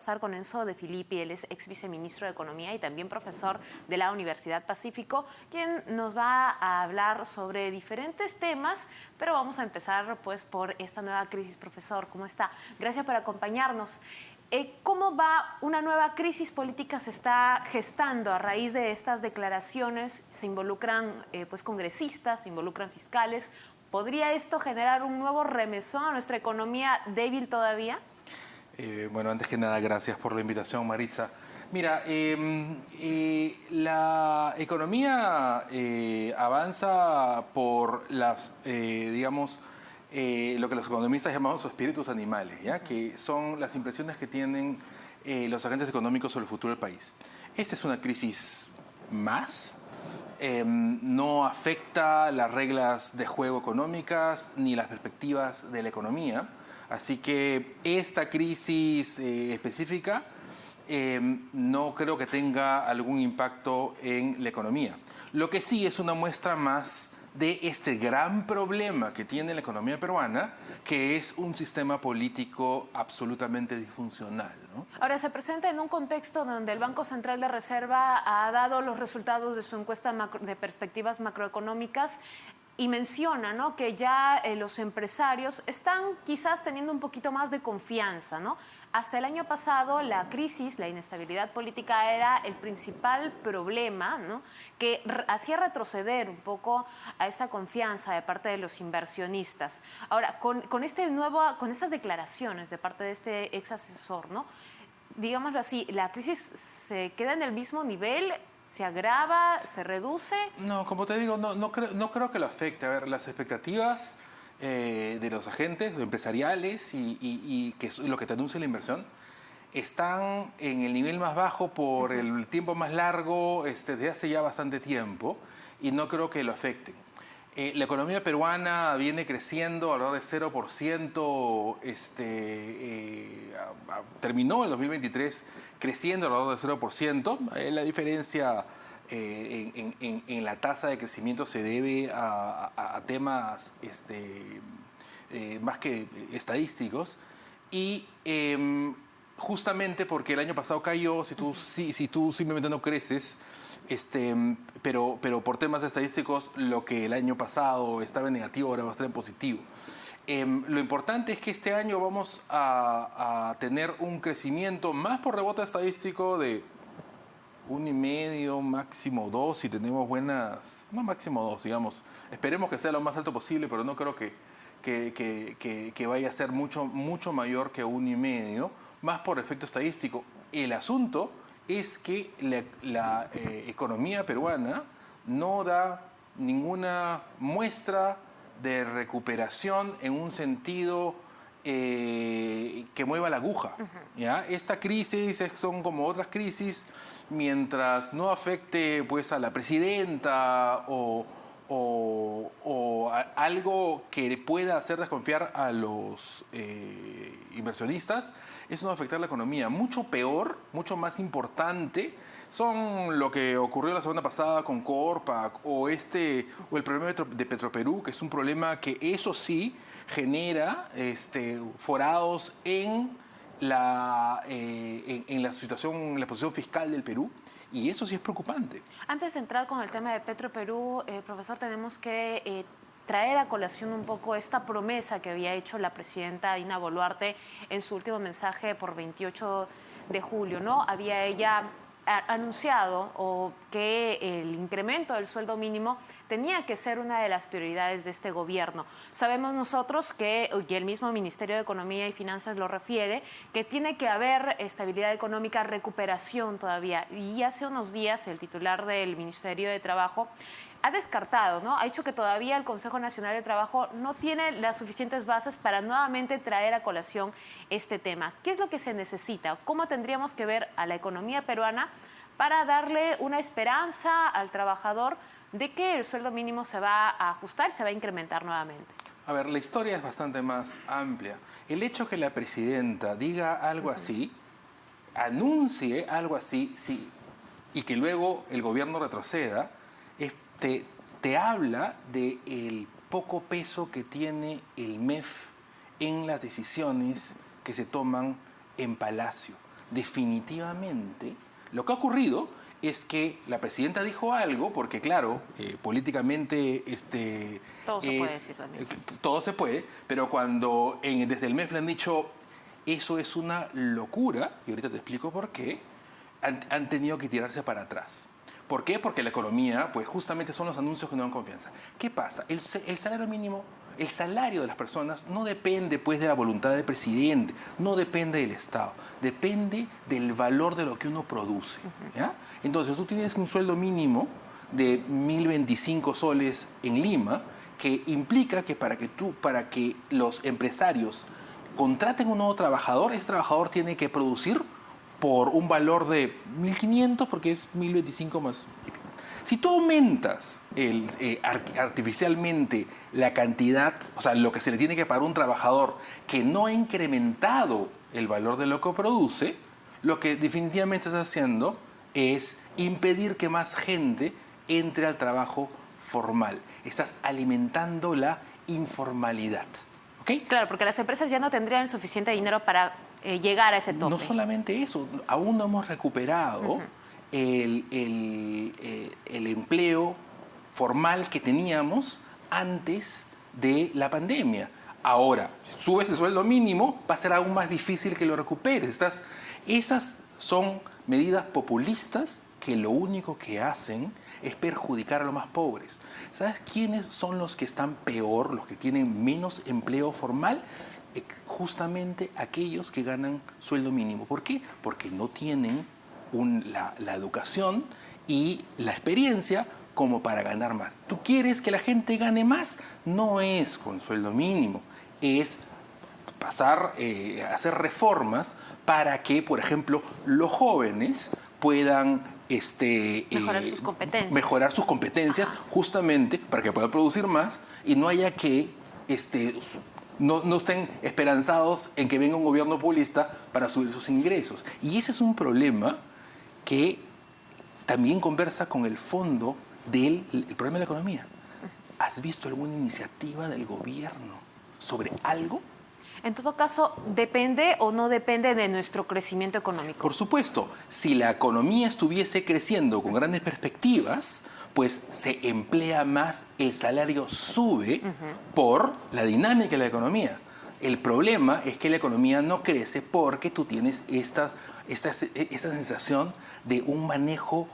Conversar con Enzo De Filippi, él es ex viceministro de Economía y también profesor de la Universidad Pacífico, quien nos va a hablar sobre diferentes temas, pero vamos a empezar pues por esta nueva crisis. Profesor, ¿cómo está? Gracias por acompañarnos. ¿Cómo va una nueva crisis política se está gestando a raíz de estas declaraciones? Se involucran pues congresistas, se involucran fiscales. ¿Podría esto generar un nuevo remesón a nuestra economía débil todavía? Bueno, antes que nada, gracias por la invitación, Maritza. Mira, la economía avanza por las, digamos, lo que los economistas llamamos espíritus animales, ¿ya? Que son las impresiones que tienen los agentes económicos sobre el futuro del país. Esta es una crisis más. No afecta las reglas de juego económicas ni las perspectivas de la economía. Así que esta crisis específica no creo que tenga algún impacto en la economía. Lo que sí es una muestra más de este gran problema que tiene la economía peruana, que es un sistema político absolutamente disfuncional, ¿no? Ahora, se presenta en un contexto donde el Banco Central de Reserva ha dado los resultados de su encuesta de perspectivas macroeconómicas y menciona, ¿no?, que ya los empresarios están quizás teniendo un poquito más de confianza, ¿no? Hasta el año pasado la crisis, la inestabilidad política era el principal problema, ¿no?, que hacía retroceder un poco a esta confianza de parte de los inversionistas. Ahora, con estas declaraciones de parte de este ex asesor, ¿no?, digámoslo así, ¿la crisis se queda en el mismo nivel? ¿Se agrava? ¿Se reduce? No, como te digo, no creo que lo afecte. A ver, las expectativas de los agentes empresariales y que es lo que te anuncia la inversión están en el nivel más bajo por el tiempo más largo desde hace ya bastante tiempo y no creo que lo afecte. La economía peruana viene creciendo alrededor de 0%, terminó el 2023 creciendo alrededor de 0%. La diferencia en la tasa de crecimiento se debe a temas más que estadísticos y justamente porque el año pasado cayó, si tú simplemente no creces, pero por temas estadísticos lo que el año pasado estaba en negativo ahora va a estar en positivo. Lo importante es que este año vamos a tener un crecimiento más por rebote estadístico de 1,5, máximo 2, si tenemos buenas, no máximo 2, digamos. Esperemos que sea lo más alto posible, pero no creo que vaya a ser mucho mayor que 1,5, más por efecto estadístico. El asunto es que la economía peruana no da ninguna muestra de recuperación en un sentido que mueva la aguja, ¿ya? Esta crisis son como otras crisis, mientras no afecte pues a la presidenta o algo que pueda hacer desconfiar a los inversionistas, eso no va a afectar la economía. Mucho peor, mucho más importante, son lo que ocurrió la semana pasada con Corpac o el problema de Petroperú, que es un problema que eso sí genera forados en la situación, en la posición fiscal del Perú. Y eso sí es preocupante. Antes de entrar con el tema de Petroperú, profesor, tenemos que traer a colación un poco esta promesa que había hecho la presidenta Dina Boluarte en su último mensaje por 28 de julio, ¿no? Había ella anunciado que el incremento del sueldo mínimo tenía que ser una de las prioridades de este gobierno. Sabemos nosotros y el mismo Ministerio de Economía y Finanzas lo refiere, que tiene que haber estabilidad económica, recuperación todavía. Y hace unos días el titular del Ministerio de Trabajo ha descartado, ¿no? Ha dicho que todavía el Consejo Nacional de Trabajo no tiene las suficientes bases para nuevamente traer a colación este tema. ¿Qué es lo que se necesita? ¿Cómo tendríamos que ver a la economía peruana para darle una esperanza al trabajador de que el sueldo mínimo se va a ajustar, se va a incrementar nuevamente? A ver, la historia es bastante más amplia. El hecho que la presidenta diga algo así, anuncie algo así, sí, y que luego el gobierno retroceda, te habla del poco peso que tiene el MEF en las decisiones que se toman en Palacio. definitivamente lo que ha ocurrido es que la presidenta dijo algo, porque claro, políticamente Todo se puede decir también. todo se puede, pero cuando desde el MEF le han dicho eso es una locura, y ahorita te explico por qué, han tenido que tirarse para atrás. ¿Por qué? Porque la economía, pues justamente son los anuncios que no dan confianza. ¿Qué pasa? El salario mínimo, el salario de las personas no depende pues de la voluntad del presidente, no depende del Estado, depende del valor de lo que uno produce. ¿Ya? Entonces tú tienes un sueldo mínimo de 1.025 soles en Lima, que implica que para que los empresarios contraten un nuevo trabajador, ese trabajador tiene que producir por un valor de 1.500, porque es 1.025 más. Si tú aumentas artificialmente la cantidad, o sea, lo que se le tiene que pagar a un trabajador que no ha incrementado el valor de lo que produce, lo que definitivamente estás haciendo es impedir que más gente entre al trabajo formal. Estás alimentando la informalidad. ¿Okay? Claro, porque las empresas ya no tendrían suficiente dinero para llegar a ese tope. No solamente eso, aún no hemos recuperado el empleo formal que teníamos antes de la pandemia. Ahora, subes el sueldo mínimo, va a ser aún más difícil que lo recuperes. Esas son medidas populistas que lo único que hacen es perjudicar a los más pobres. ¿Sabes quiénes son los que están peor, los que tienen menos empleo formal? Justamente aquellos que ganan sueldo mínimo. ¿Por qué? Porque no tienen la educación y la experiencia como para ganar más. ¿Tú quieres que la gente gane más? No es con sueldo mínimo, es pasar a hacer reformas para que, por ejemplo, los jóvenes puedan mejorar sus competencias. Justamente para que puedan producir más y no haya que no estén esperanzados en que venga un gobierno populista para subir sus ingresos. Y ese es un problema que también conversa con el fondo del problema de la economía. ¿Has visto alguna iniciativa del gobierno sobre algo? En todo caso, ¿depende o no depende de nuestro crecimiento económico? Por supuesto, si la economía estuviese creciendo con grandes perspectivas, pues se emplea más, el salario sube por la dinámica de la economía. El problema es que la economía no crece porque tú tienes esta sensación de un manejo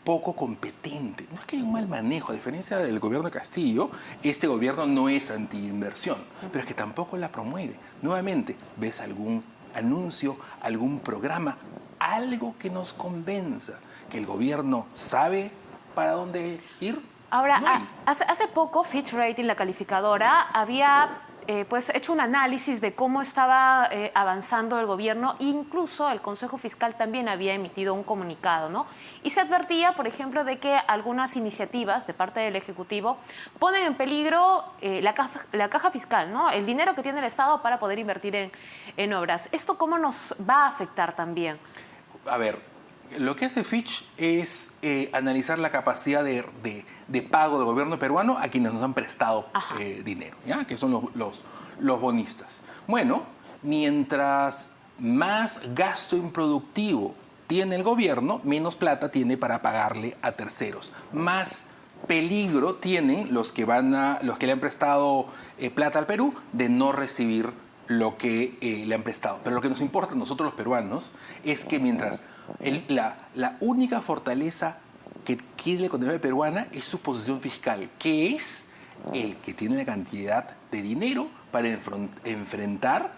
poco competente. No es que haya un mal manejo, a diferencia del gobierno de Castillo, este gobierno no es antiinversión, pero es que tampoco la promueve. Nuevamente, ¿ves algún anuncio, algún programa, algo que nos convenza que el gobierno sabe para dónde ir? Ahora, no hay. hace poco Fitch Rating, la calificadora, había pues hecho un análisis de cómo estaba avanzando el gobierno. Incluso el Consejo Fiscal también había emitido un comunicado, ¿no? Y se advertía, por ejemplo, de que algunas iniciativas de parte del Ejecutivo ponen en peligro la caja fiscal, ¿no? El dinero que tiene el Estado para poder invertir en obras. ¿Esto cómo nos va a afectar también? A ver, lo que hace Fitch es analizar la capacidad de pago del gobierno peruano a quienes nos han prestado dinero, ¿ya? Que son los bonistas. Bueno, mientras más gasto improductivo tiene el gobierno, menos plata tiene para pagarle a terceros. Más peligro tienen los que le han prestado plata al Perú de no recibir lo que le han prestado. Pero lo que nos importa a nosotros los peruanos es que mientras la única fortaleza que tiene la economía peruana es su posición fiscal, que es el que tiene la cantidad de dinero para enfrentar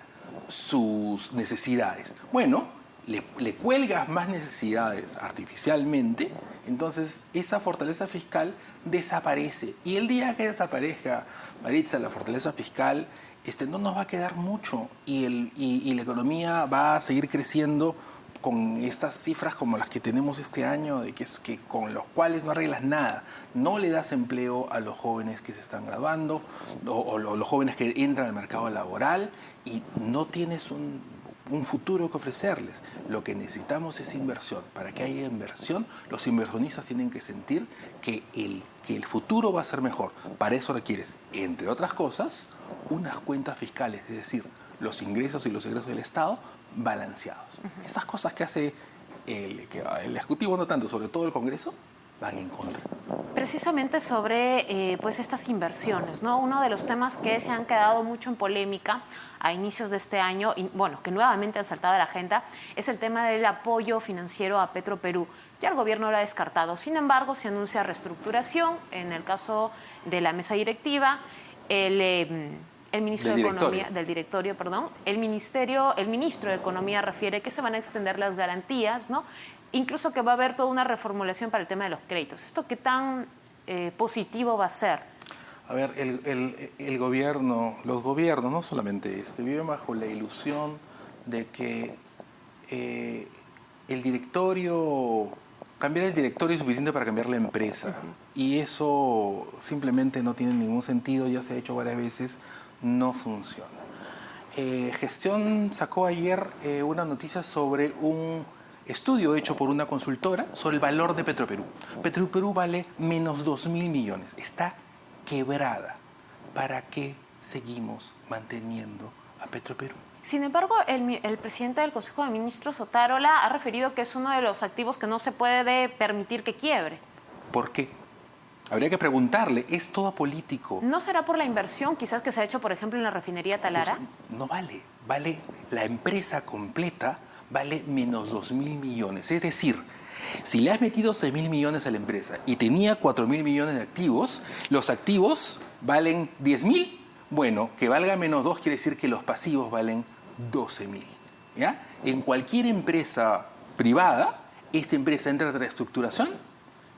sus necesidades. Bueno, le cuelgas más necesidades artificialmente, entonces esa fortaleza fiscal desaparece. Y el día que desaparezca, Maritza, la fortaleza fiscal, no nos va a quedar mucho y la economía va a seguir creciendo con estas cifras como las que tenemos este año, de que con los cuales no arreglas nada. No le das empleo a los jóvenes que se están graduando o los jóvenes que entran al mercado laboral y no tienes un futuro que ofrecerles. Lo que necesitamos es inversión. Para que haya inversión, los inversionistas tienen que sentir que el futuro va a ser mejor. Para eso requieres, entre otras cosas, unas cuentas fiscales, es decir, los ingresos y los egresos del Estado balanceados. Estas cosas que hace el Ejecutivo, no tanto, sobre todo el Congreso, van en contra. Precisamente sobre pues estas inversiones, ¿no? Uno de los temas que se han quedado mucho en polémica a inicios de este año, y bueno, que nuevamente han saltado a la agenda, es el tema del apoyo financiero a Petroperú. Ya el gobierno lo ha descartado. Sin embargo, se anuncia reestructuración. En el caso de la mesa directiva, el ministro de Economía, del directorio, perdón, el ministro de Economía refiere que se van a extender las garantías, ¿no? Incluso que va a haber toda una reformulación para el tema de los créditos. ¿Esto qué tan positivo va a ser? A ver, el gobierno, los gobiernos, no solamente viven bajo la ilusión de que el directorio, cambiar el directorio es suficiente para cambiar la empresa. Y eso simplemente no tiene ningún sentido, ya se ha hecho varias veces, no funciona. Gestión sacó ayer una noticia sobre un estudio hecho por una consultora sobre el valor de Petroperú. Petroperú vale menos 2.000 millones. Está quebrada. ¿Para qué seguimos manteniendo a Petroperú? Sin embargo, el presidente del Consejo de Ministros, Otárola, ha referido que es uno de los activos que no se puede permitir que quiebre. ¿Por qué? Habría que preguntarle, es todo político. ¿No será por la inversión quizás que se ha hecho, por ejemplo, en la refinería Talara? Pues no vale, vale la empresa completa, vale menos 2.000 millones. Es decir, si le has metido 6.000 millones a la empresa y tenía 4.000 millones de activos, los activos valen 10.000. Bueno, que valga menos 2 quiere decir que los pasivos valen 12.000. ¿Ya? En cualquier empresa privada, esta empresa entra en reestructuración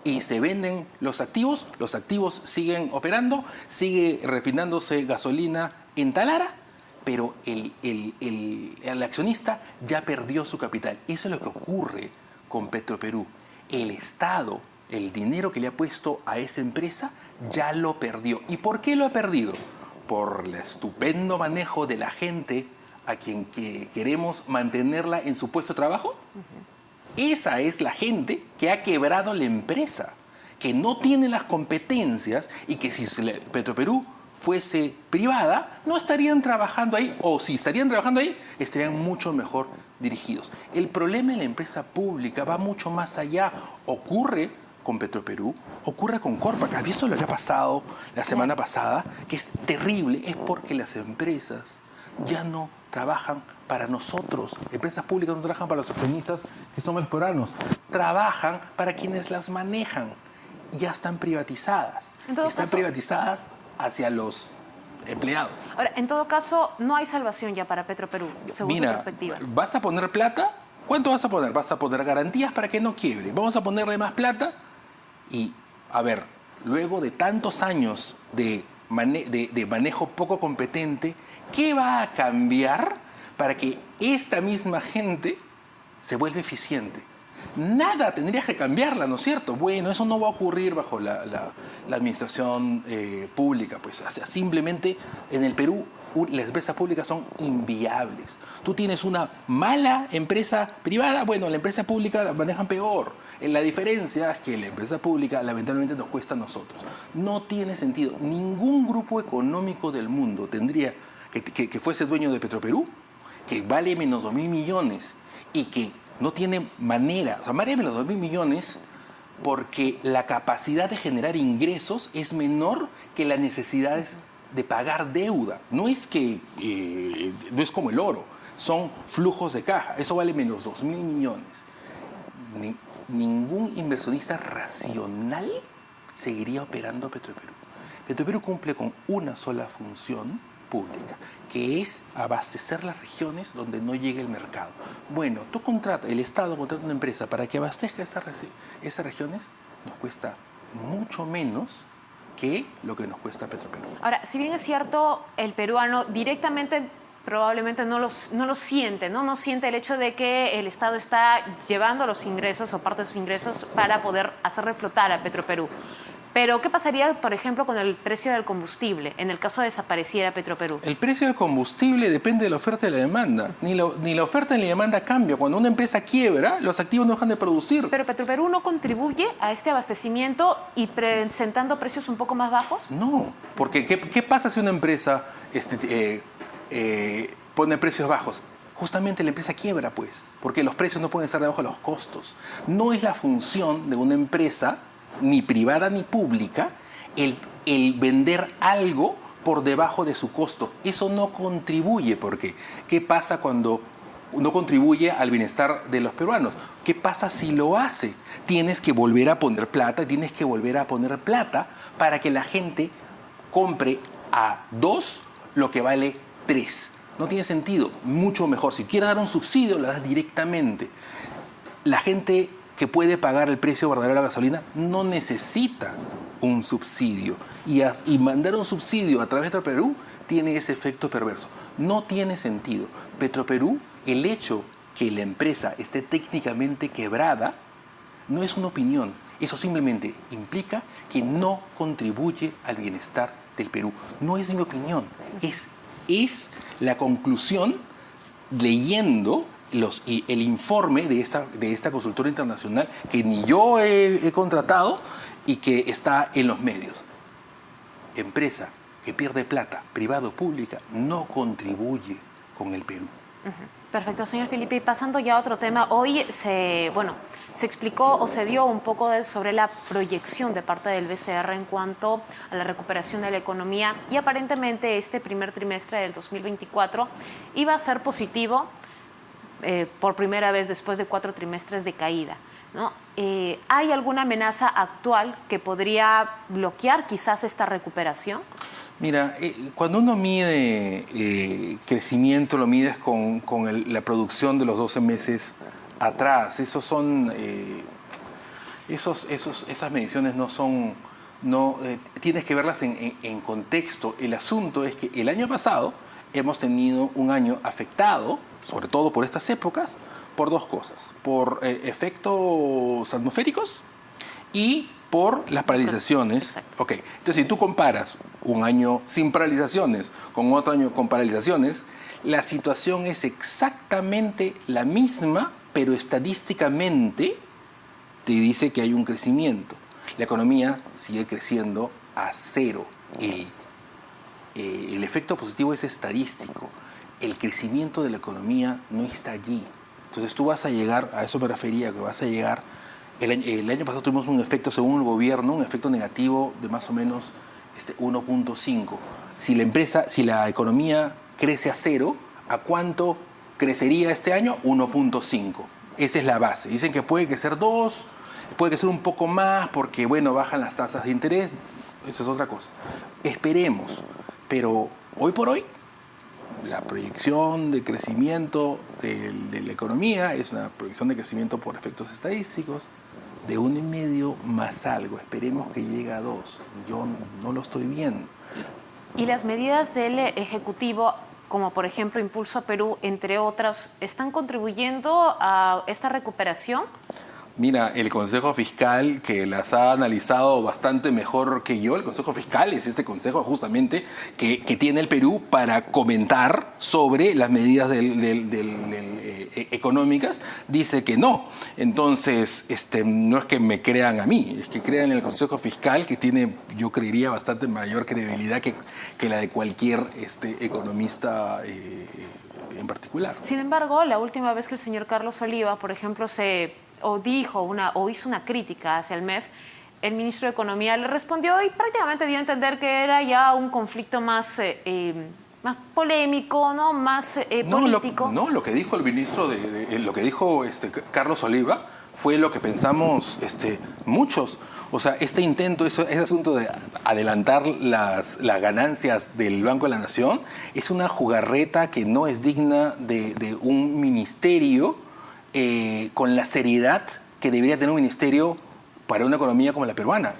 y se venden los activos siguen operando, sigue refinándose gasolina en Talara, pero el accionista ya perdió su capital. Eso es lo que ocurre con Petroperú. El Estado, el dinero que le ha puesto a esa empresa, ya lo perdió. ¿Y por qué lo ha perdido? Por el estupendo manejo de la gente a quien queremos mantenerla en su puesto de trabajo. Esa es la gente que ha quebrado la empresa, que no tiene las competencias y que si Petroperú fuese privada, no estarían trabajando ahí, o si estarían trabajando ahí, estarían mucho mejor dirigidos. El problema en la empresa pública va mucho más allá. Ocurre con Petroperú, ocurre con Corpac. ¿Has visto lo que ha pasado la semana pasada? Que es terrible, es porque las empresas ya no trabajan para nosotros. Empresas públicas no trabajan para los accionistas, que somos los peruanos. Trabajan para quienes las manejan. Ya están privatizadas. Están privatizadas hacia los empleados. Ahora, en todo caso, no hay salvación ya para Petroperú, según su perspectiva. ¿Vas a poner plata? ¿Cuánto vas a poner? ¿Vas a poner garantías para que no quiebre? ¿Vamos a ponerle más plata? Y, a ver, luego de tantos años de manejo poco competente, ¿qué va a cambiar para que esta misma gente se vuelva eficiente? Nada, tendrías que cambiarla, ¿no es cierto? Bueno, eso no va a ocurrir bajo la administración pública, pues. O sea, simplemente en el Perú las empresas públicas son inviables. Tú tienes una mala empresa privada, bueno, la empresa pública la manejan peor. La diferencia es que la empresa pública lamentablemente nos cuesta a nosotros. No tiene sentido. Ningún grupo económico del mundo tendría que fuese dueño de Petroperú, que vale menos 2.000 millones y que no tiene manera, o sea, vale menos 2.000 millones porque la capacidad de generar ingresos es menor que las necesidades de pagar deuda. No es no es como el oro, son flujos de caja. Eso vale menos 2.000 millones. Ningún inversionista racional seguiría operando Petroperú. Petroperú cumple con una sola función pública, que es abastecer las regiones donde no llegue el mercado. Bueno, el Estado contrata una empresa para que abastezca esas regiones, nos cuesta mucho menos que lo que nos cuesta Petroperú. Ahora, si bien es cierto, el peruano directamente probablemente no lo siente, ¿no? No siente el hecho de que el Estado está llevando los ingresos o parte de sus ingresos para poder hacer reflotar a Petroperú. Pero, ¿qué pasaría, por ejemplo, con el precio del combustible en el caso de desapareciera Petroperú? El precio del combustible depende de la oferta y la demanda. Ni la oferta ni la demanda cambia. Cuando una empresa quiebra, los activos no dejan de producir. ¿Pero Petroperú no contribuye a este abastecimiento y presentando precios un poco más bajos? No, porque ¿qué pasa si una empresa pone precios bajos. Justamente la empresa quiebra, pues, porque los precios no pueden estar debajo de los costos. No es la función de una empresa, ni privada ni pública, el vender algo por debajo de su costo. Eso no contribuye, porque ¿qué pasa cuando no contribuye al bienestar de los peruanos? ¿Qué pasa si lo hace? Tienes que volver a poner plata, tienes que volver a poner plata para que la gente compre a 2 lo que vale 3. No tiene sentido. Mucho mejor. Si quieres dar un subsidio, lo das directamente. La gente que puede pagar el precio verdadero de la gasolina no necesita un subsidio. Y mandar un subsidio a través de Petroperú tiene ese efecto perverso. No tiene sentido. Petroperú, el hecho que la empresa esté técnicamente quebrada, no es una opinión. Eso simplemente implica que no contribuye al bienestar del Perú. No es mi opinión. Es la conclusión leyendo el informe de esta consultora internacional que ni yo he contratado y que está en los medios. Empresa que pierde plata, privada o pública, no contribuye con el Perú. Perfecto, señor Filipe. Y pasando ya a otro tema, hoy se explicó o se dio un poco sobre la proyección de parte del BCR en cuanto a la recuperación de la economía y aparentemente este primer trimestre del 2024 iba a ser positivo por primera vez después de 4 trimestres de caída, ¿no? ¿Hay alguna amenaza actual que podría bloquear quizás esta recuperación? Mira, cuando uno mide crecimiento, lo mides con la producción de los 12 meses atrás. Esas mediciones no son... tienes que verlas en contexto. El asunto es que el año pasado hemos tenido un año afectado, sobre todo por estas épocas, por 2 cosas. Por efectos atmosféricos y por las paralizaciones. Ok, entonces si tú comparas un año sin paralizaciones con otro año con paralizaciones, la situación es exactamente la misma, pero estadísticamente te dice que hay un crecimiento. La economía sigue creciendo a 0. El efecto positivo es estadístico. El crecimiento de la economía no está allí. Entonces tú vas a llegar, a eso me refería, que vas a llegar. El año pasado tuvimos un efecto, según el gobierno, un efecto negativo de más o menos 1.5. Si la economía crece a 0, ¿a cuánto crecería este año? 1.5. Esa es la base. Dicen que puede crecer 2, puede crecer un poco más porque, bueno, bajan las tasas de interés. Eso es otra cosa. Esperemos. Pero hoy por hoy, la proyección de crecimiento de la economía es una proyección de crecimiento por efectos estadísticos de 1,5 más algo. Esperemos que llegue a 2. Yo no lo estoy viendo. ¿Y las medidas del Ejecutivo, como por ejemplo Impulso Perú, entre otras, están contribuyendo a esta recuperación? Mira, el Consejo Fiscal, que las ha analizado bastante mejor que yo, el Consejo Fiscal es este consejo justamente que tiene el Perú para comentar sobre las medidas económicas, dice que no. Entonces, no es que me crean a mí, es que crean en el Consejo Fiscal, que tiene, yo creería, bastante mayor credibilidad que la de cualquier economista en particular. Sin embargo, la última vez que el señor Carlos Oliva, por ejemplo, hizo una crítica hacia el MEF, el ministro de Economía le respondió y prácticamente dio a entender que era ya un conflicto más polémico, ¿no? Más político. Lo que dijo el ministro, lo que dijo Carlos Oliva fue lo que pensamos muchos. O sea, este intento, ese asunto de adelantar las ganancias del Banco de la Nación, es una jugarreta que no es digna de un ministerio con la seriedad que debería tener un ministerio para una economía como la peruana.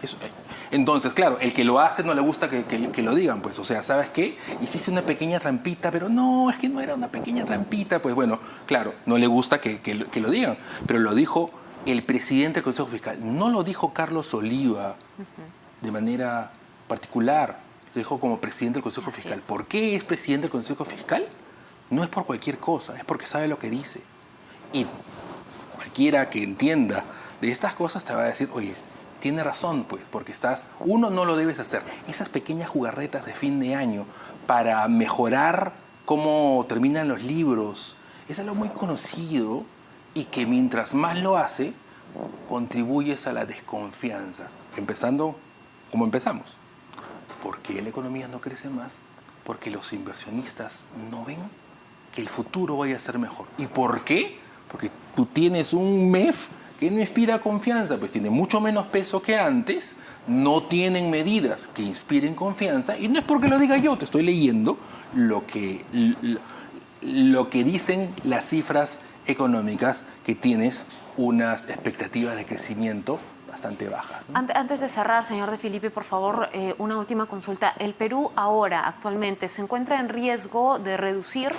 Entonces, claro, el que lo hace no le gusta que lo digan, pues. O sea, ¿sabes qué? Hiciste una pequeña trampita, pero no, es que no era una pequeña trampita. Pues bueno, claro, no le gusta que lo digan, pero lo dijo el presidente del Consejo Fiscal. No lo dijo Carlos Oliva de manera particular, lo dijo como presidente del Consejo Fiscal. ¿Por qué es presidente del Consejo Fiscal? No es por cualquier cosa, es porque sabe lo que dice. Y cualquiera que entienda de estas cosas te va a decir, oye, tiene razón, pues, porque no lo debes hacer. Esas pequeñas jugarretas de fin de año para mejorar cómo terminan los libros. Es algo muy conocido y que mientras más lo hace, contribuyes a la desconfianza. Empezando como empezamos. ¿Por qué la economía no crece más? Porque los inversionistas no ven que el futuro vaya a ser mejor. ¿Y por qué? Porque tú tienes un MEF que no inspira confianza, pues tiene mucho menos peso que antes, no tienen medidas que inspiren confianza, y no es porque lo diga yo, te estoy leyendo lo que dicen las cifras económicas, que tienes unas expectativas de crecimiento bastante bajas, ¿no? Antes de cerrar, señor De Filippi, por favor, una última consulta. ¿El Perú ahora, actualmente, se encuentra en riesgo de reducir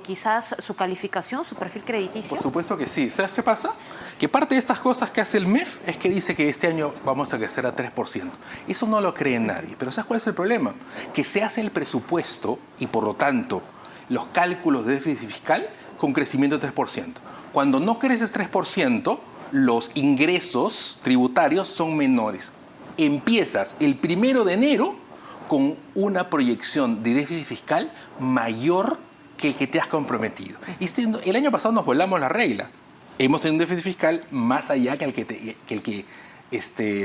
quizás su calificación, su perfil crediticio? Por supuesto que sí. ¿Sabes qué pasa? Que parte de estas cosas que hace el MEF es que dice que este año vamos a crecer a 3%. Eso no lo cree nadie. Pero ¿sabes cuál es el problema? Que se hace el presupuesto y, por lo tanto, los cálculos de déficit fiscal con crecimiento de 3%. Cuando no creces 3%, los ingresos tributarios son menores. Empiezas el 1 de enero con una proyección de déficit fiscal mayor que el que te has comprometido. Y el año pasado nos volamos la regla. Hemos tenido un déficit fiscal más allá que el que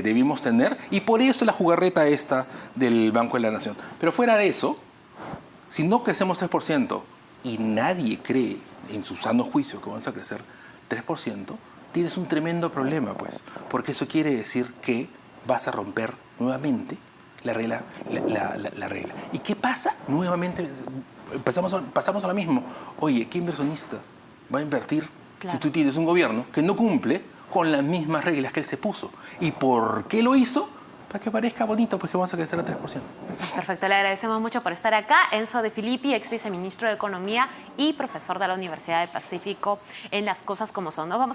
debimos tener, y por eso la jugarreta esta del Banco de la Nación. Pero fuera de eso, si no crecemos 3% y nadie cree en su sano juicio que vamos a crecer 3%, tienes un tremendo problema, pues, porque eso quiere decir que vas a romper nuevamente la regla. ¿Y qué pasa? Nuevamente pasamos a lo mismo. Oye, ¿qué inversionista va a invertir si tú tienes un gobierno que no cumple con las mismas reglas que él se puso? ¿Y por qué lo hizo? Para que parezca bonito, pues que vamos a crecer a 3%. Perfecto, le agradecemos mucho por estar acá. Enzo De Filippi, ex viceministro de Economía y profesor de la Universidad del Pacífico en Las Cosas Como Son. Nos vamos a